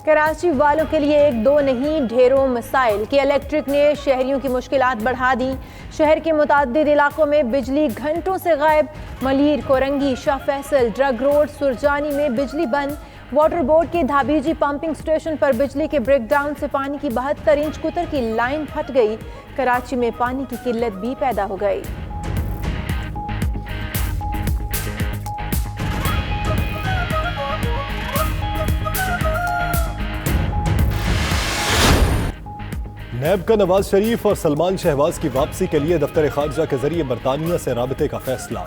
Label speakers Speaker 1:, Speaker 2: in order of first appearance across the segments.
Speaker 1: کراچی والوں کے لیے ایک دو نہیں ڈھیروں مسائل کہ الیکٹرک نے شہریوں کی مشکلات بڑھا دی۔ شہر کے متعدد علاقوں میں بجلی گھنٹوں سے غائب۔ ملیر، کورنگی، شاہ فیصل، ڈرگ روڈ، سرجانی میں بجلی بند۔ واٹر بورڈ کے دھابیجی پمپنگ سٹیشن پر بجلی کے بریک ڈاؤن سے پانی کی 72 انچ قطر کی لائن پھٹ گئی۔ کراچی میں پانی کی قلت بھی پیدا ہو گئی۔
Speaker 2: نیب کا نواز شریف اور سلمان شہباز کی واپسی کے لیے دفتر خارجہ کے ذریعے برطانیہ سے رابطے کا فیصلہ۔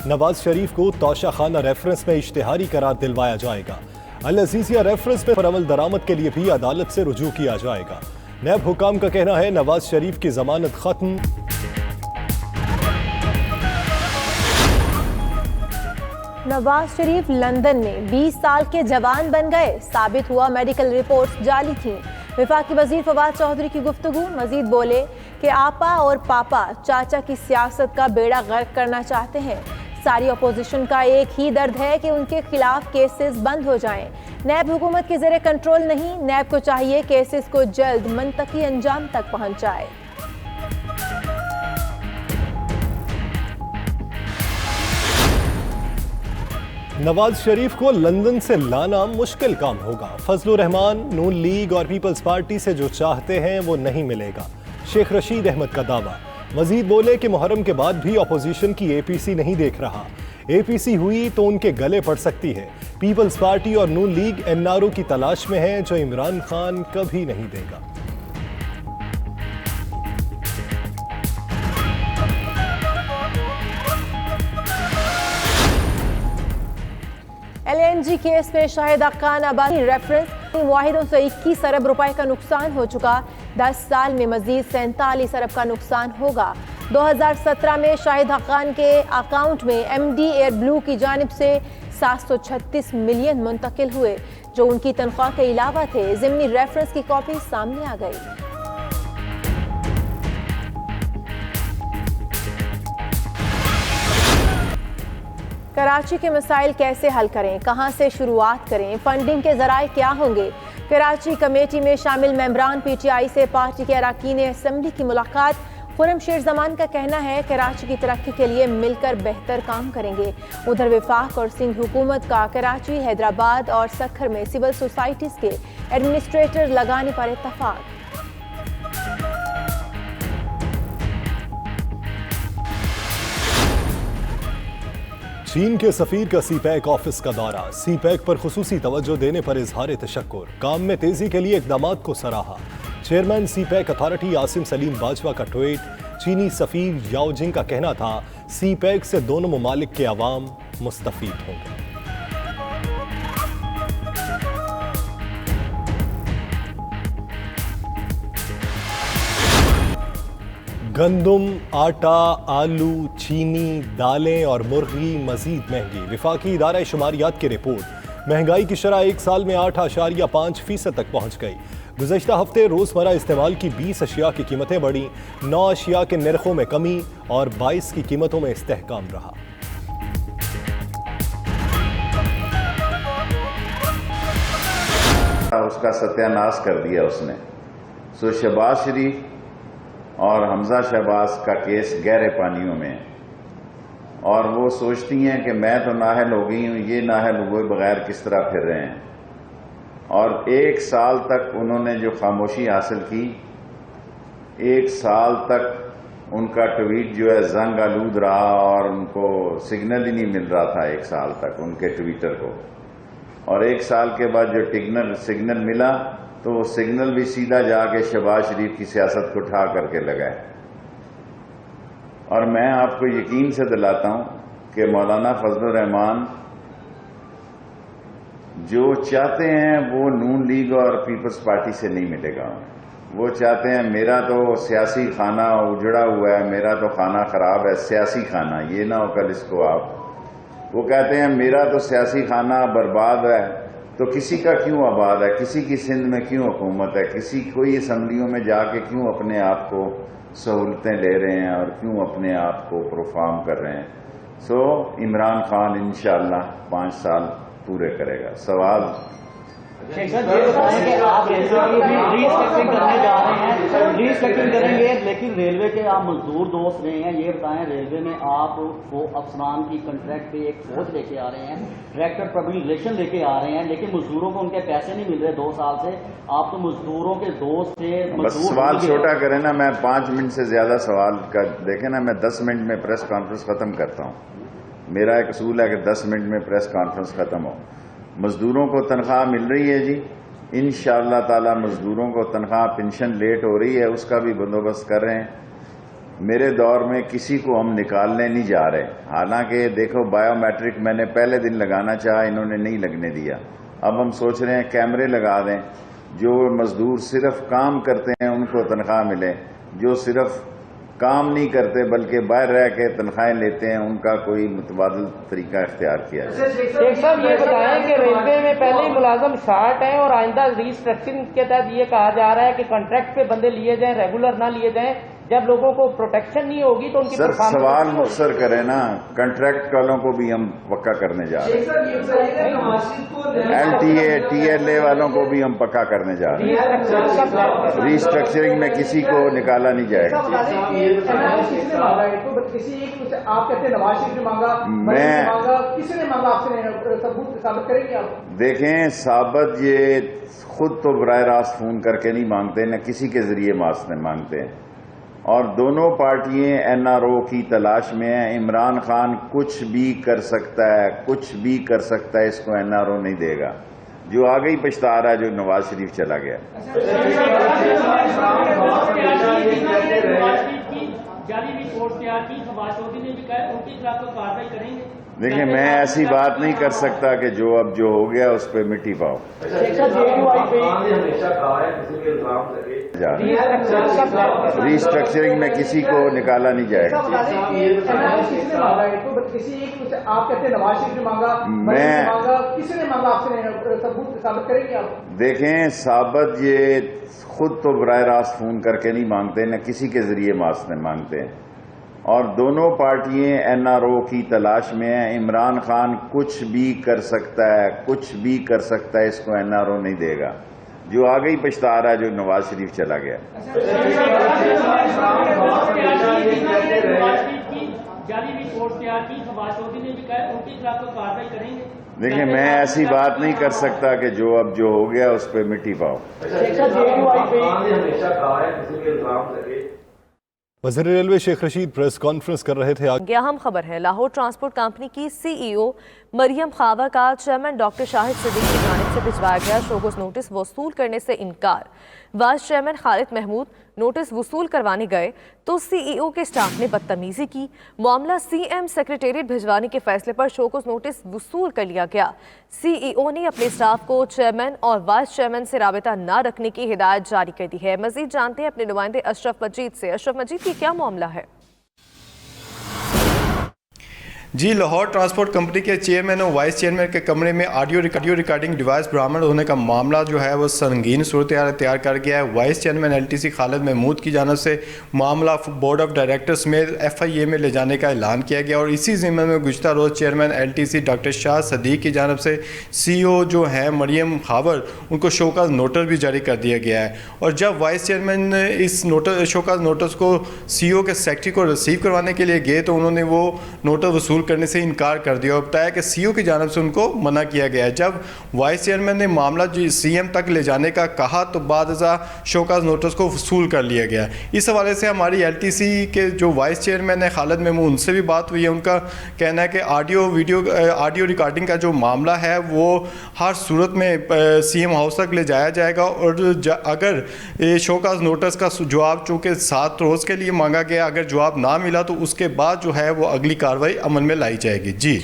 Speaker 2: نواز شریف کو توشہ خانہ ریفرنس میں اشتہاری قرار دلوایا جائے گا۔ العزیزیہ ریفرنس میں پر عمل درآمد کے لیے بھی عدالت سے رجوع کیا جائے گا۔ نیب حکام کا کہنا ہے نواز شریف کی ضمانت ختم۔
Speaker 1: نواز شریف لندن میں 20 سال کے جوان بن گئے، ثابت ہوا میڈیکل رپورٹس جعلی تھیں۔ وفاقی وزیر فواد چودھری کی گفتگو، مزید بولے کہ آپا اور پاپا چاچا کی سیاست کا بیڑا غرق کرنا چاہتے ہیں۔ ساری اپوزیشن کا ایک ہی درد ہے کہ ان کے خلاف کیسز بند ہو جائیں۔ نیب حکومت کے زیر کنٹرول نہیں، نیب کو چاہیے کیسز کو جلد منطقی انجام تک پہنچ جائے۔
Speaker 2: نواز شریف کو لندن سے لانا مشکل کام ہوگا۔ فضل الرحمان نون لیگ اور پیپلز پارٹی سے جو چاہتے ہیں وہ نہیں ملے گا، شیخ رشید احمد کا دعویٰ۔ مزید بولے کہ محرم کے بعد بھی اپوزیشن کی اے پی سی نہیں دیکھ رہا، اے پی سی ہوئی تو ان کے گلے پڑ سکتی ہے۔ پیپلز پارٹی اور نون لیگ این آر او کی تلاش میں ہے جو عمران خان کبھی نہیں دے گا۔
Speaker 1: LNG کیس میں شاہد حقان عباسی ریفرنس، معاہدوں سے 21 ارب روپے کا نقصان ہو چکا، 10 سال میں مزید 47 ارب کا نقصان ہوگا۔ 2017 میں شاہد حقان کے اکاؤنٹ میں MD ایئر بلو کی جانب سے 736 ملین منتقل ہوئے جو ان کی تنخواہ کے علاوہ تھے۔ ضمنی ریفرنس کی کاپی سامنے آ گئی۔ کراچی کے مسائل کیسے حل کریں، کہاں سے شروعات کریں، فنڈنگ کے ذرائع کیا ہوں گے؟ کراچی کمیٹی میں شامل ممبران پی ٹی آئی سے پارٹی کے اراکین اسمبلی کی ملاقات۔ خرم شیر زمان کا کہنا ہے کراچی کی ترقی کے لیے مل کر بہتر کام کریں گے۔ ادھر وفاق اور سندھ حکومت کا کراچی، حیدرآباد اور سکھر میں سول سوسائٹیز کے ایڈمنسٹریٹر لگانے پر اتفاق۔
Speaker 2: چین کے سفیر کا سی پیک آفس کا دورہ، سی پیک پر خصوصی توجہ دینے پر اظہار تشکر، کام میں تیزی کے لیے اقدامات کو سراہا۔ Chairman CPEC authority Asim Saleem Bajwa کا ٹویٹ، چینی سفیر یاو جنگ کا کہنا تھا سی پیک سے دونوں ممالک کے عوام مستفید ہوں گے۔ گندم، آٹا، آلو، چینی، دالیں اور مرغی مزید مہنگی۔ وفاقی ادارہ شماریات کی رپورٹ، مہنگائی کی شرح ایک سال میں 8.5% تک پہنچ گئی۔ گزشتہ ہفتے روزمرہ استعمال کی 20 اشیاء کی قیمتیں بڑھیں، 9 اشیاء کے نرخوں میں کمی اور 22 کی قیمتوں میں استحکام رہا۔
Speaker 3: اس کا ستیہ ناش کر دیا اس نے۔ سو شہباز شریف اور حمزہ شہباز کا کیس گہرے پانیوں میں، اور وہ سوچتی ہیں کہ میں تو نااہل ہو گئی ہوں، یہ نااہل ہوئے بغیر کس طرح پھر رہے ہیں۔ اور 1 سال تک انہوں نے جو خاموشی حاصل کی، 1 سال تک ان کا ٹویٹ جو ہے زنگ آلود رہا اور ان کو سگنل ہی نہیں مل رہا تھا 1 سال تک ان کے ٹویٹر کو، اور 1 سال کے بعد جو سگنل ملا تو وہ سگنل بھی سیدھا جا کے شہباز شریف کی سیاست کو اٹھا کر کے لگائے۔ اور میں آپ کو یقین سے دلاتا ہوں کہ مولانا فضل الرحمان جو چاہتے ہیں وہ نون لیگ اور پیپلز پارٹی سے نہیں ملے گا۔ وہ چاہتے ہیں میرا تو سیاسی خانہ اجڑا ہوا ہے، میرا تو خانہ خراب ہے، سیاسی خانہ، یہ نہ ہو کل اس کو آپ، وہ کہتے ہیں میرا تو سیاسی خانہ برباد ہے، تو کسی کا کیوں آباد ہے، کسی کی سندھ میں کیوں حکومت ہے، کسی کوئی اسمبلیوں میں جا کے کیوں اپنے آپ کو سہولتیں لے رہے ہیں اور کیوں اپنے آپ کو پرفارم کر رہے ہیں۔ سو عمران خان انشاءاللہ 5 سال پورے کرے گا۔ سوال
Speaker 4: شیخ صاحب یہ بتائیں کہ آپ ریلوے کی ری اسٹرکچرنگ کرنے جا رہے ہیں، ری اسٹرکچرنگ کریں گے، لیکن ریلوے کے آپ مزدور دوست رہے ہیں، یہ بتائیں ریلوے میں آپ وہ افسران کی کنٹریکٹ پہ ایک فوج لے کے آ رہے ہیں، ڈائریکٹر پبلک ریلیشن لے کے آ رہے ہیں، لیکن مزدوروں کو ان کے پیسے نہیں مل رہے 2 سال سے. آپ تو مزدوروں کے دوست تھے.
Speaker 3: بس سوال چھوٹا کریں نا، میں 5 منٹ سے زیادہ سوال کا دیکھیں نا، میں 10 منٹ میں پریس کانفرنس ختم کرتا ہوں. میرا ایک اصول ہے کہ 10 منٹ میں پریس کانفرنس ختم ہو. مزدوروں کو تنخواہ مل رہی ہے جی، انشاءاللہ تعالی مزدوروں کو تنخواہ پنشن لیٹ ہو رہی ہے، اس کا بھی بندوبست کر رہے ہیں. میرے دور میں کسی کو ہم نکالنے نہیں جا رہے، حالانکہ دیکھو بایو میٹرک میں نے پہلے دن لگانا چاہا، انہوں نے نہیں لگنے دیا. اب ہم سوچ رہے ہیں کیمرے لگا دیں، جو مزدور صرف کام کرتے ہیں ان کو تنخواہ ملے، جو صرف کام نہیں کرتے بلکہ باہر رہ کے تنخواہیں لیتے ہیں ان کا کوئی متبادل طریقہ اختیار کیا جائے.
Speaker 5: شیخ صاحب یہ بتائیں کہ ریلوے میں پہلے ہی ملازم شارٹ ہیں اور آئندہ ری اسٹرکچرنگ کے تحت یہ کہا جا رہا ہے کہ کانٹریکٹ پہ بندے لیے جائیں، ریگولر نہ لیے جائیں. جب لوگوں کو پروٹیکشن نہیں ہوگی تو ان کی
Speaker 3: سر سوال مختصر کریں نا، کنٹریکٹ والوں کو بھی ہم پکا کرنے جا رہے ہیں، ٹی ایل اے والوں کو بھی ہم پکا کرنے جا رہے ہیں. ری اسٹرکچرنگ میں کسی کو نکالا نہیں جائے گا. دیکھیں ثابت یہ خود تو براہ راست فون کر کے نہیں مانگتے، نہ کسی کے ذریعے مانگتے ہیں، اور دونوں پارٹیاں این آر او کی تلاش میں ہیں. عمران خان کچھ بھی کر سکتا ہے، کچھ بھی کر سکتا ہے، اس کو این آر او نہیں دے گا. جو آگے ہی پچھتا رہا ہے جو نواز شریف چلا گیا. دیکھیں میں ایسی بات نہیں کر سکتا کہ جو اب جو ہو گیا اس پہ مٹی پاؤ. ری اسٹرکچرنگ میں کسی کو نکالا نہیں جائے گا. دیکھیں ثابت یہ خود تو براہ راست فون کر کے نہیں مانگتے، نہ کسی کے ذریعے مانگتے ہیں، اور دونوں پارٹیاں این آر او کی تلاش میں ہیں. عمران خان کچھ بھی کر سکتا ہے، کچھ بھی کر سکتا ہے، اس کو این آر او نہیں دے گا. جو آگے ہی پچھتا رہا ہے جو نواز شریف چلا گیا. دیکھیں میں ایسی بات نہیں کر سکتا کہ جو اب جو ہو گیا اس پہ مٹی پاؤ.
Speaker 2: وزیر railway Sheikh Rashid press conference کر رہے تھے.
Speaker 1: اہم خبر ہے، لاہور ٹرانسپورٹ کمپنی کی سی ای او مریم خاور کا چیئرمین ڈاکٹر شاہد صدیق کی جانب سے بھجوایا گیا شوکوز نوٹس وصول کرنے سے انکار. وائس چیئرمین خالد محمود نوٹس وصول کروانے گئے تو سی ای او کے سٹاف نے بدتمیزی کی. معاملہ سی ایم سیکریٹریٹ بھجوانے کے فیصلے پر شوکوز نوٹس وصول کر لیا گیا. سی ای او نے اپنے سٹاف کو چیئرمین اور وائس چیئرمین سے رابطہ نہ رکھنے کی ہدایت جاری کر دی ہے. مزید جانتے ہیں اپنے نمائندے اشرف مجید سے. اشرف مجید، یہ کیا معاملہ ہے؟
Speaker 6: جی، لاہور ٹرانسپورٹ کمپنی کے چیئرمین اور وائس چیئرمین کے کمرے میں آڈیو ریکارڈنگ ڈیوائس برآمد ہونے کا معاملہ جو ہے وہ سنگین صورتحال اختیار کر گیا ہے. Vice chairman L T C Khalid Mahmood کی جانب سے معاملہ بورڈ آف ڈائریکٹرز میں ایف آئی اے میں لے جانے کا اعلان کیا گیا، اور اسی ضمن میں گزشتہ روز chairman L T C doctor Shah Siddique کی جانب سے سی او جو ہیں مریم خاور، ان کو شوکاز نوٹس بھی جاری کر دیا گیا ہے. اور جب وائس چیئرمین نے اس شوکاز نوٹس کو سی او کے سیکرٹری کو ریسیو کروانے کے لیے گئے تو انہوں نے وہ نوٹس وصول کرنے سے انکار کر دیا اور بتایا کہ سی او کی جانب سے ان کو منع کیا گیا ہے. جب وائس چیئرمین نے معاملہ سی ایم تک لے جانے کا کہا تو بعد ازاں شوکاز نوٹس کو وصول کر لیا گیا. اس حوالے سے ہماری ایل ٹی سی کے جو وائس چیئرمین ہے خالد محمود، ان سے بھی بات ہوئی ہے. ان کا کہنا ہے کہ آڈیو ریکارڈنگ کا جو معاملہ ہے وہ ہر صورت میں سی ایم ہاؤس تک لے جایا جائے گا، اور اگر شوکاز نوٹس کا جواب چونکہ 7 روز کے لیے مانگا گیا، اگر جواب نہ ملا تو اس کے بعد جو ہے وہ اگلی کارروائی عمل میں لائی جائے گی. جی